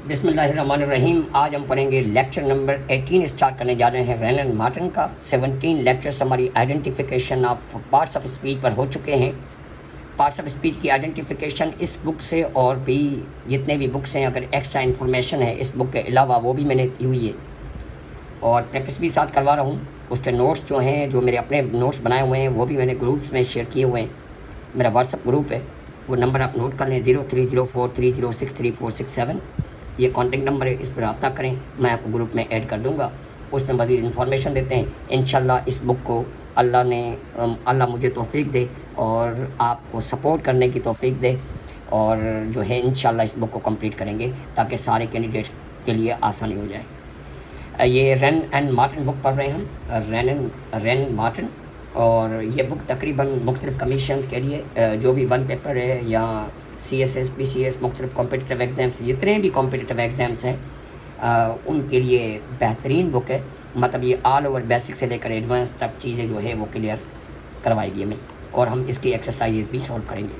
बिस्मिल्लाहिर्रहमानिर्रहीम। आज हम पढ़ेंगे लेक्चर नंबर 18 स्टार्ट करने जा रहे हैं रैन एंड मार्टिन का। 17 लेक्चर्स हमारी identification of parts of speech पर हो चुके हैं। पार्ट्स ऑफ स्पीच की आइडेंटिफिकेशन इस बुक से और भी जितने भी बुक्स हैं, अगर एक्स्ट्रा इन्फॉर्मेशन है इस बुक के अलावा वो भी मैंने की हुई है और प्रैक्टिस भी साथ करवा रहा हूँ। उसके नोट्स जो हैं, जो मेरे अपने नोट्स बनाए हुए हैं, वो भी मैंने ग्रुप्स में शेयर किए हुए हैं। मेरा व्हाट्सअप ग्रुप है, वो नंबर आप नोट कर लें 0304306347। ये कॉन्टेक्ट नंबर है, इस पर रब्ता करें, मैं आपको ग्रुप में ऐड कर दूंगा। उसमें मज़ीद इन्फॉर्मेशन देते हैं। इंशाल्लाह इस बुक को अल्लाह मुझे तौफीक दे और आपको सपोर्ट करने की तौफीक दे, और जो है इंशाल्लाह इस बुक को कंप्लीट करेंगे ताकि सारे कैंडिडेट्स के लिए आसानी हो जाए। ये रैन एंड मार्टिन बुक पढ़ रहे हैं हम, रैन मार्टिन। और ये बुक तकरीबन मुख्तलिफ़ कमीशंस के लिए जो भी वन पेपर है या CSS PCS मुख्तलिफ़ कॉम्पिटिटिव एग्ज़ाम्स, जितने भी कॉम्पिटिटिव एग्ज़ाम्स हैं उनके लिए बेहतरीन बुक है। मतलब ये ऑल ओवर बेसिक से लेकर एडवांस तक चीज़ें जो है वो क्लियर करवाएगी हमें, और हम इसकी एक्सरसाइजेज भी सॉल्व करेंगे।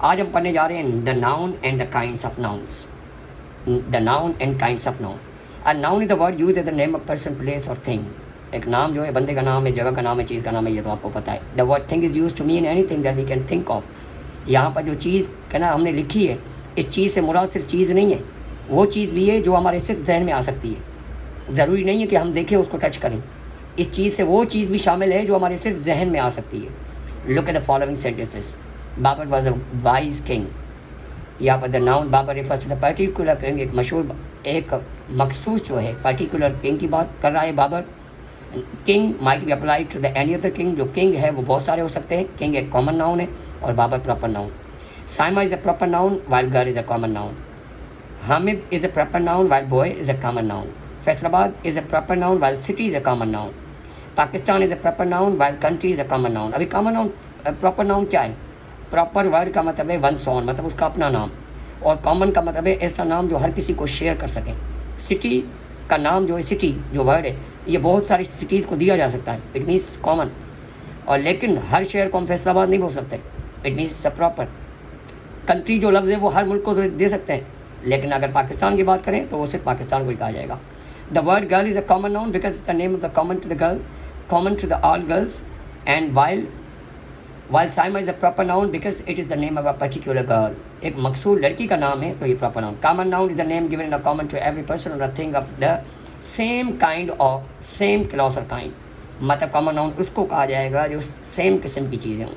आज हम पढ़ने जा रहे हैं the noun and the kinds of nouns. The noun and kinds of noun. A noun is the word use as the name of person, place और थिंग। एक नाम जो है बंदे का नाम है, जगह का नाम है, चीज़ का नाम है, ये तो आपको पता है। The word thing is use to mean anything that we can think of. यहाँ पर जो चीज़ का ना हमने लिखी है, इस चीज़ से मुराद सिर्फ चीज़ नहीं है, वो चीज़ भी है जो हमारे सिर्फ जहन में आ सकती है। ज़रूरी नहीं है कि हम देखें उसको टच करें। इस चीज़ से वो चीज़ भी शामिल है जो हमारे सिर्फ जहन में आ सकती है। Look at the following sentences. Babur was a wise king. यहाँ पर the noun Babur refers to the particular king, एक मशहूर एक मखसूस जो है पर्टिकुलर किंग की बात कर रहा है Babur. King might be applied to the any other king. जो किंग है वो बहुत सारे हो सकते हैं। किंग एक कॉमन नाउन है और Babur proper noun. Saima is a proper noun while girl is a common noun. Hamid is a proper noun while boy is a common noun. Faisalabad is a proper noun while city is a common noun. Pakistan is a proper noun while country is a common noun. अभी common noun proper noun क्या है? Proper word का मतलब है one's on, मतलब उसका अपना नाम, और कॉमन का मतलब है ऐसा नाम जो हर किसी को शेयर कर सकें। सिटी का नाम जो है, सिटी जो वर्ड है, ये बहुत सारी सिटीज़ को दिया जा सकता है, इट मीन्स कॉमन। और लेकिन हर शहर को हम फैसलाबाद नहीं बोल सकते, इट मीन्स प्रॉपर। कंट्री जो लफ्ज़ है वो हर मुल्क को दे सकते हैं, लेकिन अगर पाकिस्तान की बात करें तो वो सिर्फ पाकिस्तान को ही कहा जाएगा। The word girl is a common noun because it's the name of the common to the girl, common to the all girls. And while Saima is a proper noun because it is the name of a particular girl. एक मखसूस लड़की का नाम है तो ये proper noun. Common noun is the name given in a common to every person और a thing of the same kind of same class और काइंड। मतलब कॉमन नाउन उसको कहा जाएगा जो सेम किस्म की चीज़ें हों।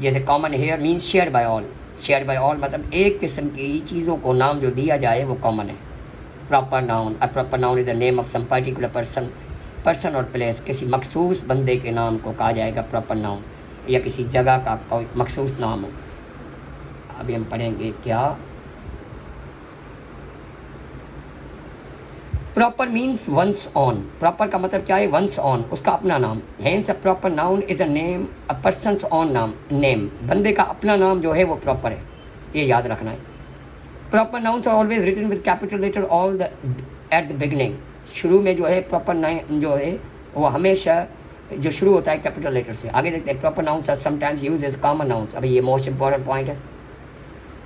जैसे common here means share by all. Share by all मतलब एक किस्म की चीज़ों को नाम जो दिया जाए वो कॉमन है। Proper noun, a proper noun is the name of some particular person और प्लेस। किसी मखसूस बंदे के नाम को कहा जाएगा प्रॉपर नाउन, या किसी जगह का कोई मखसूस नाम हो। अभी हम पढ़ेंगे क्या। Proper means one's own. Proper का मतलब क्या है? वंस ऑन, उसका अपना नाम। Hence a proper noun is a name a person's own नाम नेम। बंदे का अपना नाम जो है वो प्रॉपर है, ये याद रखना है। Proper nouns are always written with capital letter all the at the beginning. शुरू में जो है प्रॉपर नाउन जो है वो हमेशा जो शुरू होता है कैपिटल लेटर से। आगे देखते हैं। Proper nouns are sometimes use as common nouns. अभी ये मोस्ट इंपॉर्टेंट पॉइंट है।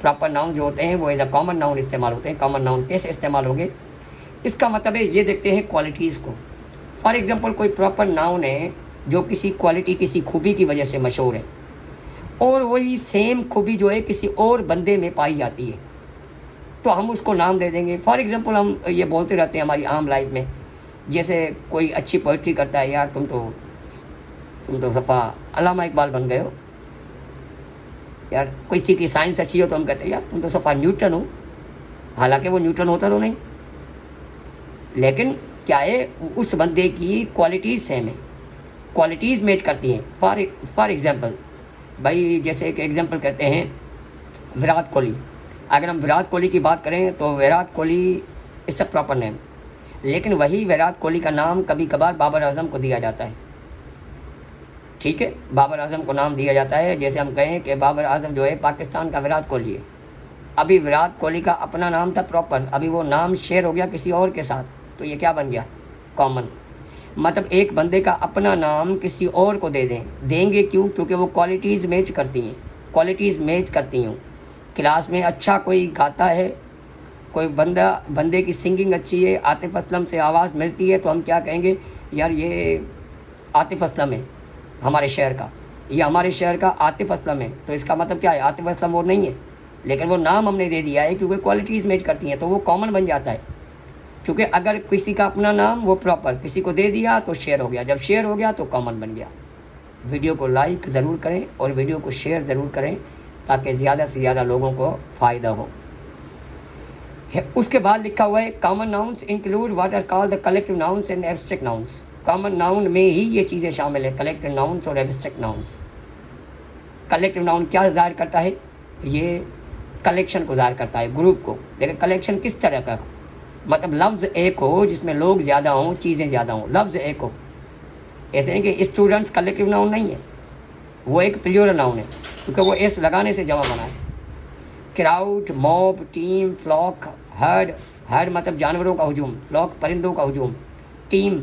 प्रॉपर नाउन जो होते हैं वो एज अ कॉमन नाउन इस्तेमाल होते हैं। कॉमन नाउन कैसे इस्तेमाल होंगे, इसका मतलब है ये देखते हैं क्वालिटीज़ को। फॉर एग्जांपल कोई प्रॉपर नाउन है जो किसी क्वालिटी, किसी खूबी की वजह से मशहूर है, और वही सेम खूबी जो है किसी और बंदे में पाई जाती है, तो हम उसको नाम दे देंगे। फॉर एग्जांपल हम ये बोलते रहते हैं हमारी आम लाइफ में, जैसे कोई अच्छी पोइट्री करता है, यार तुम तो सफ़ा अल्लामा इकबाल बन गए हो। यार किसी की साइंस अच्छी हो तो हम कहते हैं यार तुम तो सफ़ा न्यूटन हो, हालांकि वो न्यूटन होता तो नहीं, लेकिन क्या है उस बंदे की क्वालिटीज़ सेम है, क्वालिटीज़ मैच करती हैं। फॉर एग्जांपल भाई, जैसे एक एग्जांपल कहते हैं विराट कोहली। अगर हम विराट कोहली की बात करें तो Virat Kohli is a proper name, लेकिन वही विराट कोहली का नाम कभी कभार बाबर आजम को दिया जाता है। ठीक है, बाबर आजम को नाम दिया जाता है। जैसे हम कहें कि बाबर आजम जो है पाकिस्तान का विराट कोहली है। अभी विराट कोहली का अपना नाम था प्रॉपर, अभी वो नाम शेयर हो गया किसी और के साथ, तो ये क्या बन गया? कॉमन। मतलब एक बंदे का अपना नाम किसी और को देंगे क्यों? क्योंकि वो क्वालिटीज़ मैच करती हैं, क्वालिटीज़ मैच करती हूँ। क्लास में अच्छा कोई गाता है कोई बंदे की सिंगिंग अच्छी है, आतिफ असलम से आवाज़ मिलती है, तो हम क्या कहेंगे, यार ये आतिफ असलम है हमारे शहर का, ये हमारे शहर का आतिफ असलम है। तो इसका मतलब क्या है, आतिफ असलम वो नहीं है, लेकिन वो नाम हमने दे दिया है क्योंकि क्वालिटीज़ मैच करती हैं, तो वो कॉमन बन जाता है। क्योंकि अगर किसी का अपना नाम वो प्रॉपर किसी को दे दिया तो शेयर हो गया, जब शेयर हो गया तो कॉमन बन गया। वीडियो को लाइक ज़रूर करें और वीडियो को शेयर ज़रूर करें ताकि ज़्यादा से ज़्यादा लोगों को फ़ायदा हो। उसके बाद लिखा हुआ है common nouns include what are called the collective nouns and abstract nouns. Common noun में ही ये चीज़ें शामिल है, कलेक्टिव नाउन्स और एब्स्ट्रैक्ट नाउन्स। कलेक्टिव नाउन क्या ज़ाहिर करता है, ये कलेक्शन को ज़ाहिर करता है, ग्रुप को। लेकिन कलेक्शन किस तरह का, मतलब लफ्ज़ एक हो जिसमें लोग ज़्यादा हों, चीज़ें ज़्यादा हों, लफ्ज़ एक हो। ऐसे नहीं कि स्टूडेंट्स कलेक्टिव नाउन नहीं है, वो एक प्लूरल नाउन है क्योंकि वो एस लगाने से जमा बना है। Crowd, mob, team, flock, herd, herd मतलब जानवरों का हुजूम, फ्लॉक परिंदों का हुजूम, टीम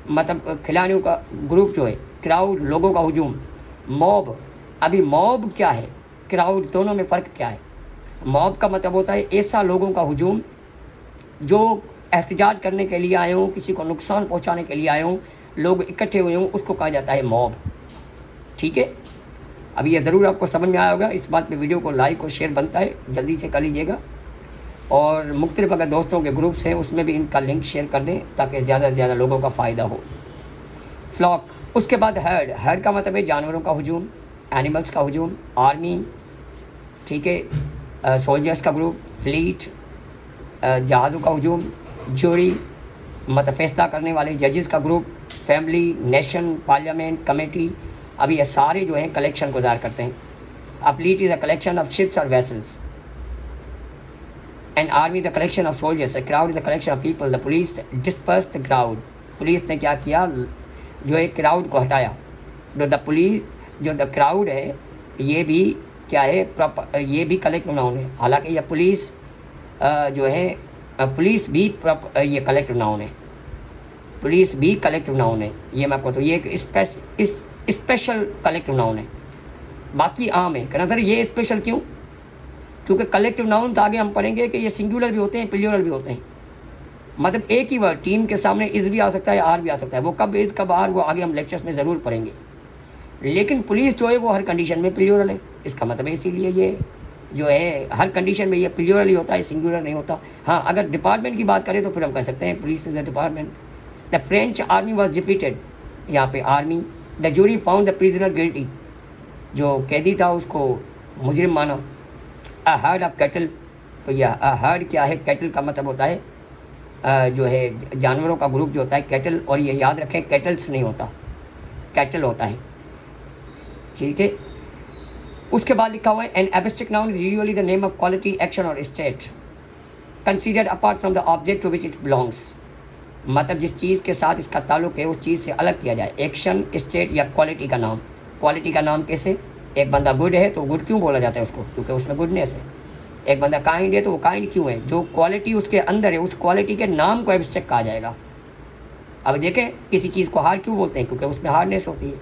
मतलब खिलाड़ियों का ग्रुप जो है, क्राउड लोगों का हुजूम, मॉब। अभी मॉब क्या है, क्राउड, दोनों में फ़र्क क्या है। मॉब का मतलब होता है ऐसा लोगों का हुजूम जो एहतजाज करने के लिए आए हों, किसी को नुकसान पहुंचाने के लिए आए हों, लोग इकट्ठे हुए हों, उसको कहा जाता है मॉब। ठीक है, अभी ये ज़रूर आपको समझ में आया होगा। इस बात पे वीडियो को लाइक और शेयर बनता है, जल्दी से कर लीजिएगा। और मुख्तलिफ अगर दोस्तों के ग्रुप्स हैं उसमें भी इनका लिंक शेयर कर दें ताकि ज़्यादा से ज़्यादा लोगों का फ़ायदा हो। फ्लॉक, उसके बाद हर्ड, हर्ड का मतलब है जानवरों का हुजूम, एनिमल्स का हुजूम। आर्मी, ठीक है, सोल्जर्स का ग्रुप। फ्लीट, जहाज़ों का हुजूम। जूरी मतलब फैसला करने वाले, जजेस का group. Family, nation, parliament, committee. अभी ये सारे जो हैं कलेक्शन को ज़ाहिर करते हैं। A fleet is a collection of ships और vessels. An army the collection of soldiers. A crowd is the collection of people. The police disperse the crowd. Police ने क्या किया, जो है क्राउड को हटाया। द पुलिस, जो द क्राउड है, ये भी क्या है, प्रॉपर, ये भी कलेक्टिव नाउन है। हालांकि यह पुलिस जो है, पुलिस भी ये कलेक्टिव नाउन है, पुलिस भी कलेक्टिव नाउन है। ये मैं आपको, तो ये एक स्पेशल कलेक्टिव नाउन है, बाकी आम है। कहना सर ये स्पेशल क्यों, क्योंकि कलेक्टिव नाउन तो आगे हम पढ़ेंगे कि ये सिंगुलर भी होते हैं, प्लूरल भी होते हैं। मतलब एक ही वर्ड, टीम के सामने इज़ भी आ सकता है, आर भी आ सकता है। वो कब इज़ कब आर, वो आगे हम लेक्चर्स में ज़रूर पढ़ेंगे। लेकिन पुलिस जो है वो हर कंडीशन में प्लूरल है। इसका मतलब इसीलिए ये जो है हर कंडीशन में ये प्लूरल ही होता है, सिंगुलर नहीं होता। हाँ, अगर डिपार्टमेंट की बात करें तो फिर हम कह सकते हैं police is a department. The French army was defeated, यहाँ पे army. The jury found the prisoner guilty, जो कैदी था उसको मुजरिम माना। अ हर्ड ऑफ कैटल, तो यह अ हर्ड क्या है, कैटल का मतलब होता है जो है जानवरों का ग्रुप जो होता है, कैटल। और ये याद रखें कैटल्स नहीं होता, कैटल होता है, ठीक है। उसके बाद लिखा हुआ है an abstract noun is usually the name of quality, action और state considered apart from the object to which it belongs. मतलब जिस चीज़ के साथ इसका ताल्लुक है उस चीज़ से अलग किया जाए, एक्शन, स्टेट या क्वालिटी का नाम। क्वालिटी का नाम कैसे, एक बंदा गुड है तो गुड क्यों बोला जाता है उसको, क्योंकि उसमें गुडनेस है। एक बंदा काइंड है तो वो काइंड क्यों है, जो क्वालिटी उसके अंदर है उस क्वालिटी के नाम को एब्स्ट्रैक्ट कहा जाएगा। अब देखें, किसी चीज़ को हार्ड क्यों बोलते हैं, क्योंकि उसमें हार्डनेस होती है।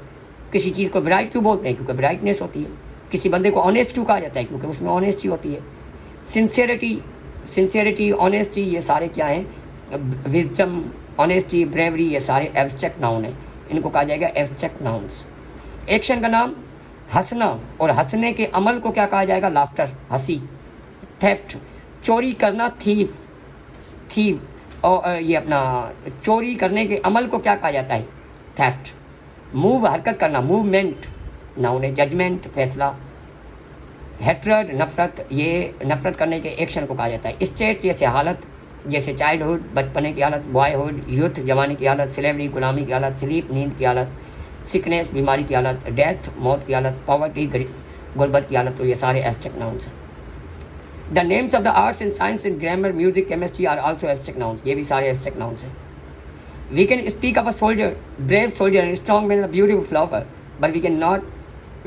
किसी चीज़ को ब्राइट क्यों बोलते हैं, क्योंकि ब्राइटनेस होती है। किसी बंदे को ऑनेस्ट क्यों कहा जाता है, क्योंकि उसमें ऑनेस्टी होती है। सिंसियरिटी, ऑनेस्टी, ये सारे क्या हैं, विजडम, ऑनेस्टी, ब्रेवरी, ये सारे एब्स्ट्रैक्ट नाउन हैं, इनको कहा जाएगा एब्स्ट्रैक्ट नाउन्स। एक्शन का नाम हंसना, और हंसने के अमल को क्या कहा जाएगा, लाफ्टर, हंसी। थेफ्ट, चोरी करना, थीव, और ये अपना चोरी करने के अमल को क्या कहा जाता है, थेफ्ट। मूव, हरकत करना, मूवमेंट नाउन है। जजमेंट, फैसला। हेट्रेड, नफरत, ये नफरत करने के एक्शन को कहा जाता है। स्टेट जैसे हालत, जैसे चाइल्डहुड, बचपने की हालत। बॉयहुड, यूथ, जवानी की हालत। स्लेवरी, गुलामी की हालत। स्लीप, नींद की हालत। सिकनेस, बीमारी की हालत। डेथ, मौत की हालत। पॉवर्टी, गुर्बत की हालत। तो ये सारे एब्स्ट्रैक्ट नाउन्स हैं। The names of the arts and science in grammar, music, chemistry are also abstract nouns, ये भी सारे एब्स्ट्रैक्ट नाउन्स हैं। We can speak of a soldier, brave soldier and strong man, beautiful flower, but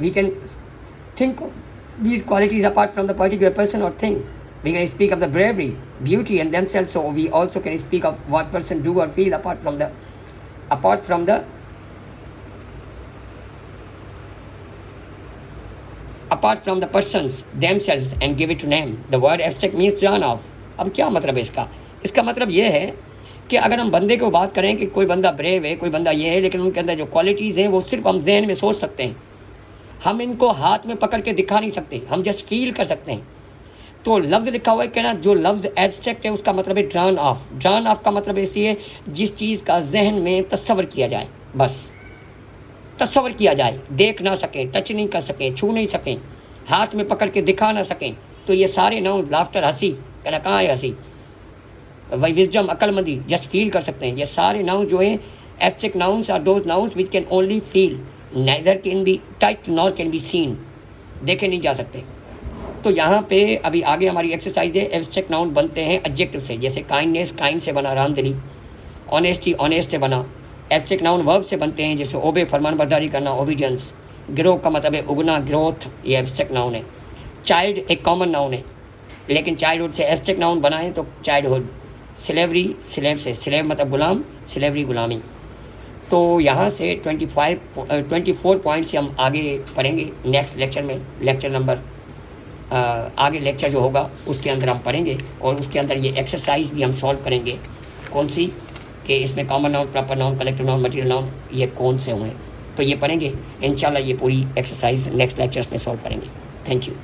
we can think of these qualities apart from the particular person or thing. We can speak of the bravery, beauty and themselves, so we also can speak of what person do or feel apart from the persons themselves and give it to name. The word abstract means drawn off, अब क्या मतलब है इसका? इसका मतलब ये है कि अगर हम बंदे को बात करें कि कोई बंदा ब्रेव है, कोई बंदा ये है, लेकिन उनके अंदर जो क्वालिटीज़ हैं वो सिर्फ हम जहन में सोच सकते हैं, हम इनको हाथ में पकड़ के दिखा नहीं सकते, हम जस्ट फील कर सकते हैं। तो लफ्ज़ लिखा हुआ है कि ना, जो लफ्ज़ एब्स्ट्रैक्ट है उसका मतलब है ड्रॉन ऑफ। ड्रॉन ऑफ का मतलब ऐसी है जिस चीज़ का जहन में तस्वर किया जाए, बस तस्वर किया जाए, देख ना सकें, टच नहीं कर सकें, छू नहीं सकें, हाथ में पकड़ के दिखा ना सकें। तो ये सारे नाउन, लाफ्टर हंसी, कहना कहाँ है हंसी, भाई विजडम अक्लमंदी, जस्ट फील कर सकते हैं। ये सारे नाउन जो हैं abstract nouns are those nouns which can only feel, neither can be touch nor can be seen, देखे नहीं जा सकते। तो यहाँ पे अभी आगे हमारी एक्सरसाइज है, एब्स्ट्रैक्ट नाउन बनते हैं एडजेक्टिव से, जैसे काइंडनेस, काइंड से बना रामदिली, ऑनेस्टी, ऑनेस्ट से बना। एब्स्ट्रैक्ट नाउन वर्ब से बनते हैं, जैसे ओबे, फरमान बरदारी करना, ओबीडियंस। ग्रो का मतलब है उगना, ग्रोथ, ये एब्स्ट्रैक्ट नाउन है। चाइल्ड एक कॉमन नाउन है, लेकिन चाइल्डहुड से एब्स्ट्रैक्ट नाउन बनाएं तो चाइल्डहुड। स्लेवरी, स्लेव से, स्लेव मतलब गुलाम, स्लेवरी गुलामी। तो यहाँ से 24 पॉइंट्स हम आगे पढ़ेंगे नेक्स्ट लेक्चर में, लेक्चर नंबर आगे लेक्चर जो होगा उसके अंदर हम पढ़ेंगे, और उसके अंदर ये एक्सरसाइज भी हम सॉल्व करेंगे। कौन सी? कि इसमें common noun, proper noun, collective noun, material noun ये कौन से हुए, तो ये पढ़ेंगे इंशाल्लाह। ये पूरी एक्सरसाइज नेक्स्ट लेक्चर्स में सॉल्व करेंगे। Thank you.